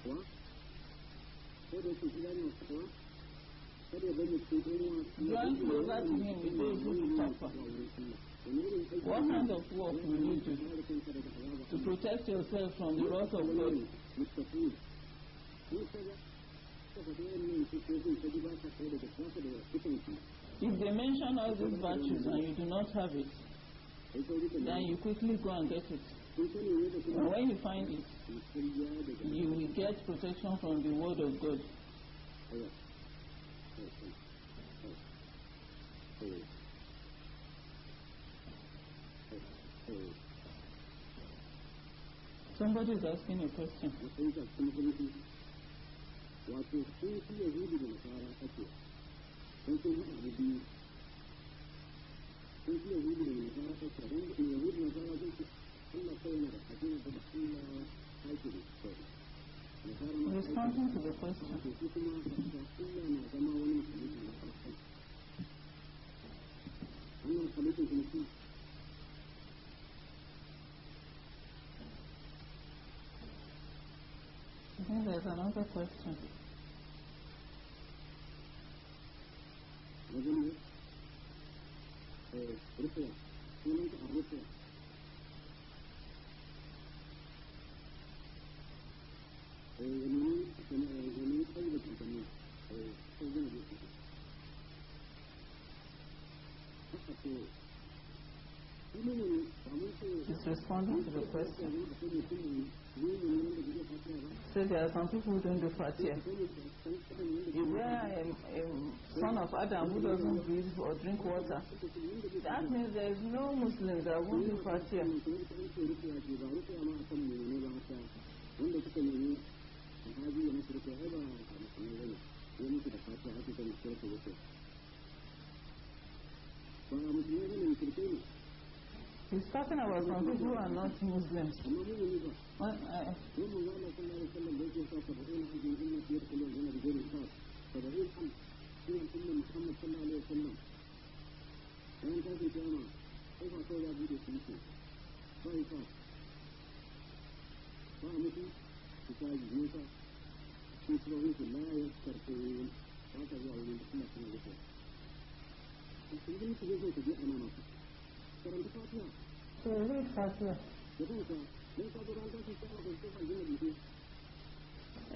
Drawing closer to him is those who suffer. What kind of work will you do to protect yourself from the wrath of God? If they mention all these virtues and you do not have it, then you quickly go and get it. And when you find it, you will get protection from the word of God. Somebody is asking a question. Responding to the question. I think there's another question. Just responding to the question. So there are some people who don't do Fatiha. If we are a son of Adam who doesn't breathe or drink water, that means there is no Muslim that won't do Fatiha. He's talking about some people who are not Muslims. So read Fatiha.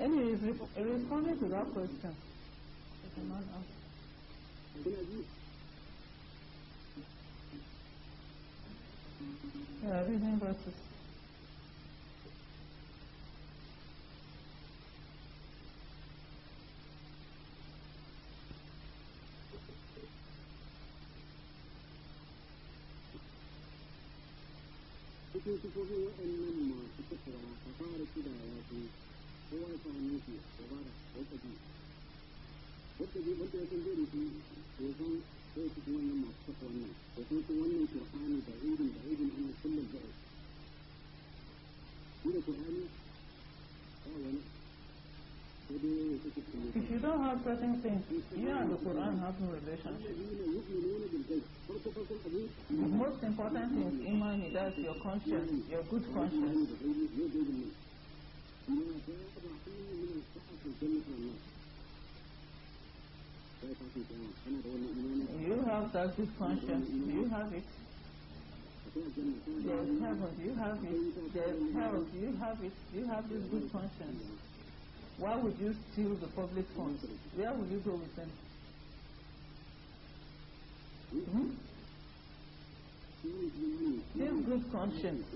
Anyway, responding to that question. Reading verses. If you don't have certain things, you and the Quran have no relationship. The most important thing is Iman, that's your conscience, your good conscience. You have that good conscience, you have it. There's heaven, you have it. There's hell, you have it. You have this good conscience. Why would you steal the public funds? Where would you go with them? This good conscience.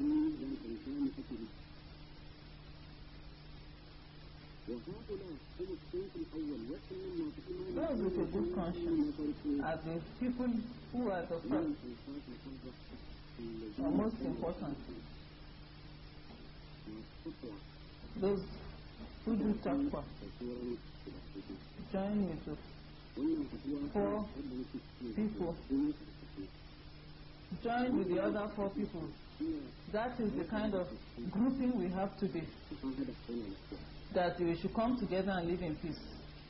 Those with a good conscience are the people who are the first or most important. Those who do taqwa, join with the 4 people, join with the other 4 people. That is the kind of grouping we have today, that we should come together and live in peace,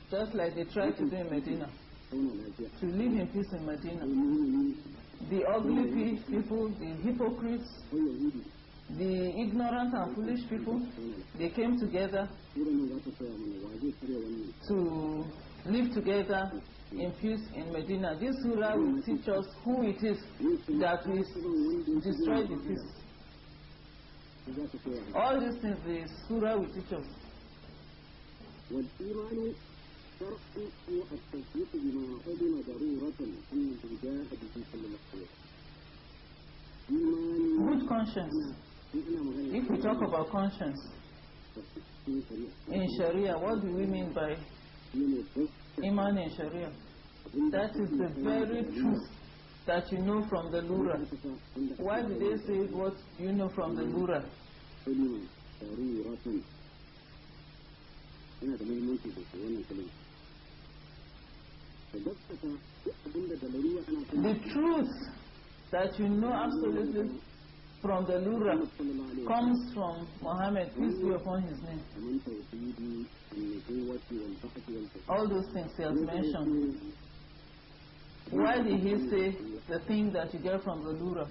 just like they tried to do in Medina, to live in peace in Medina. The ugly people, the hypocrites, The ignorant and foolish people, they came together to live together in peace in Medina. This surah will teach us who it is that will destroy the peace. All these things the surah will teach us. Good conscience. If we talk about conscience in Sharia, what do we mean by Iman in Sharia? That is the very truth that you know from the Lura. Why did they say what you know from the Lura? The truth that you know absolutely from the Lura comes from Muhammad, peace be upon his name. All those things he has mentioned. Why did he say the thing that you get from the Lura?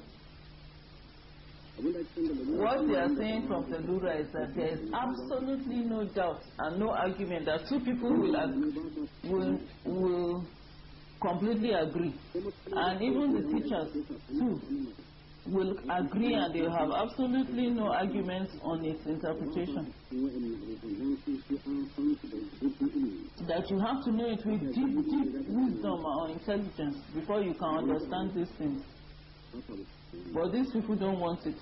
What they are saying from the Lura is that there is absolutely no doubt and no argument that two people will completely agree. And even the teachers too will agree, and they have absolutely no arguments on its interpretation. That you have to know it with deep, deep wisdom or intelligence before you can understand these things. But these people don't want it.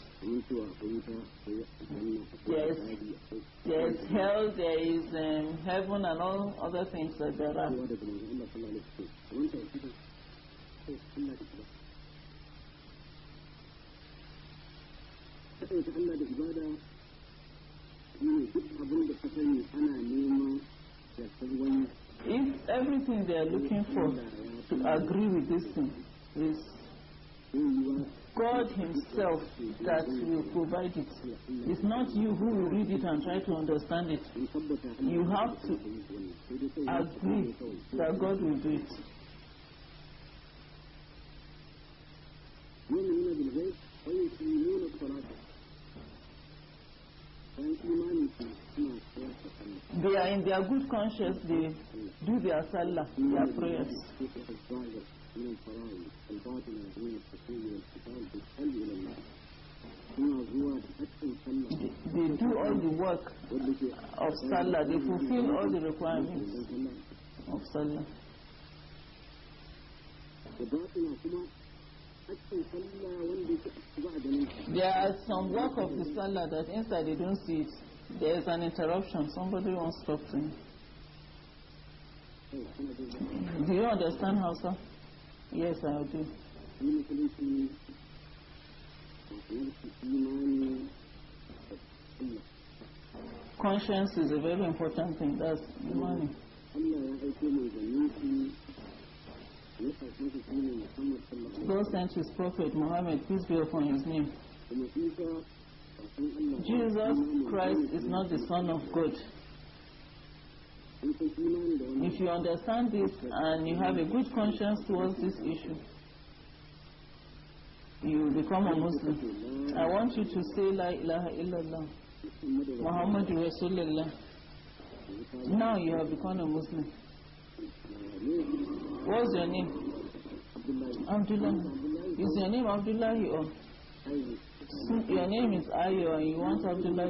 There is hell, there is heaven, and all other things that there are. If everything they are looking for to agree with this thing is God Himself that will provide it. It's not you who will read it and try to understand it. You have to agree that God will do it. They are in their good conscience, they do their salah, their prayers. They do all the work of salah, they fulfill all the requirements of salah. There are some work of the salah that inside they don't see it. There is an interruption. Somebody wants to talk to me. Do you understand Hausa? Yes, I do. Conscience is a very important thing. That's money. God sent His Prophet Muhammad, peace be upon his name. Jesus Christ is not the Son of God. If you understand this and you have a good conscience towards this issue, you will become a Muslim. I want you to say La ilaha illallah Muhammadur Rasulullah. Now you have become a Muslim. What's your name? Abdullah. Is your name Abdullah or your name is Ayo and you want Abdullah?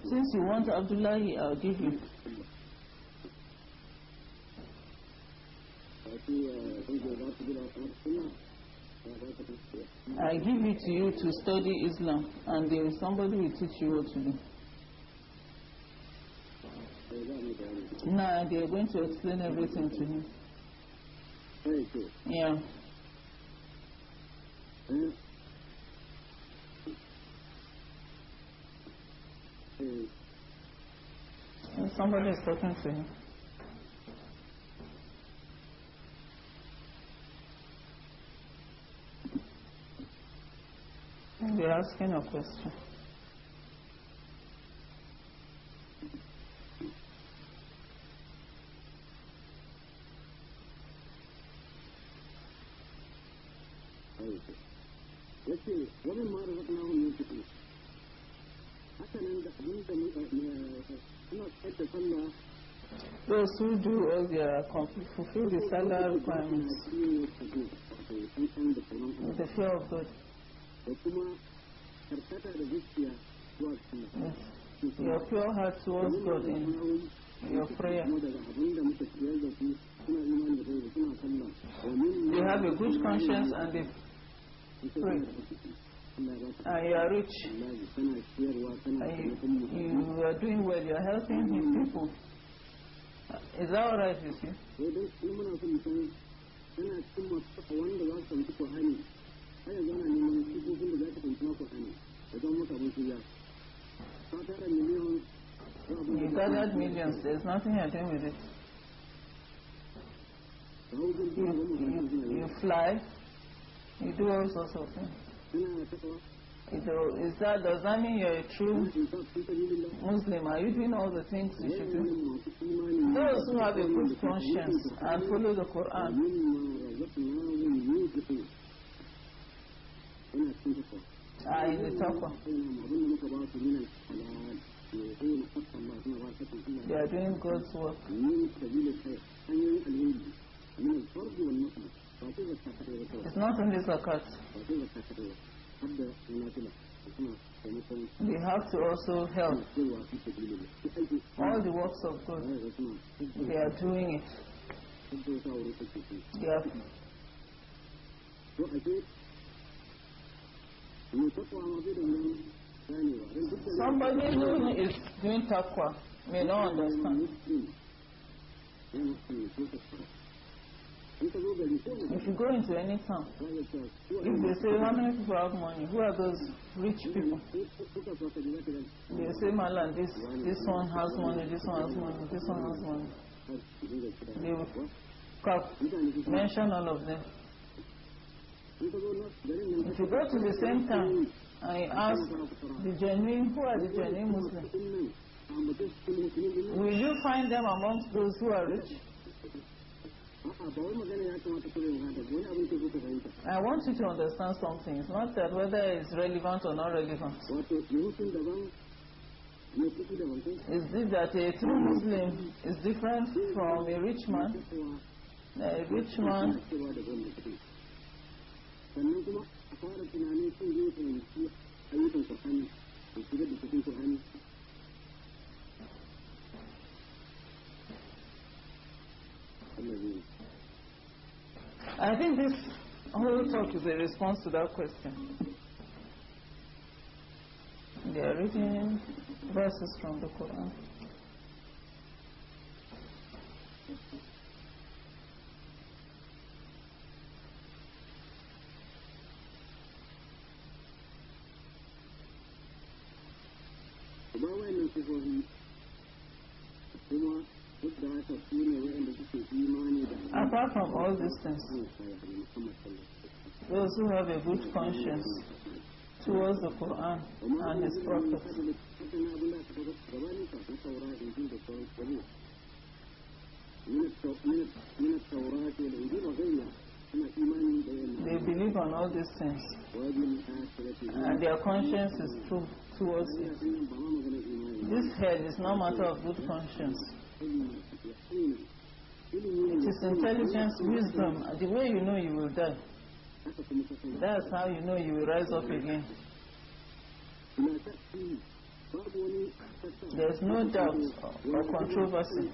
Since you want Abdullah, I'll give you. I give it to you to study Islam, and then somebody will teach you what to do. Now they are going to explain everything to him. Yeah. Somebody is talking to him. They're asking a question. Those who do all their fulfill the salary requirements with the fear of God. Yes. Your pure heart towards God in your prayer. You have a good conscience and they pray. And you are rich. And you are doing well. You are helping his people. Is that alright with you? You gathered millions. There's nothing you're doing with it. You fly. You do all sorts of things. Does that mean you're a true Muslim? Are you doing all the things you should do? Those who have a good conscience and follow the Quran are in the taqwa. They are doing God's work. It's not only zakat. They have to also help. All the works of God, they are doing it. They are. Somebody who is doing taqwa may not understand. If you go into any town, if they say how many people have money, who are those rich people? They say, Malan, this one has money, this one has money, this one has money. They will mention all of them. If you go to the same town and you ask the genuine, who are the genuine Muslims, will you find them amongst those who are rich? I want you to understand something. It's not that whether it's relevant or not relevant. Is it that a true Muslim is different from a rich man? A rich man I think this whole talk is a response to that question. They are reading verses from the Quran. Apart from all these things, those who have a good conscience towards the Quran and His prophets, they believe on all these things and their conscience is true towards it. This head is no matter of good conscience. It is intelligence, wisdom, and the way you know you will die. That's how you know you will rise up again. There's no doubt or controversy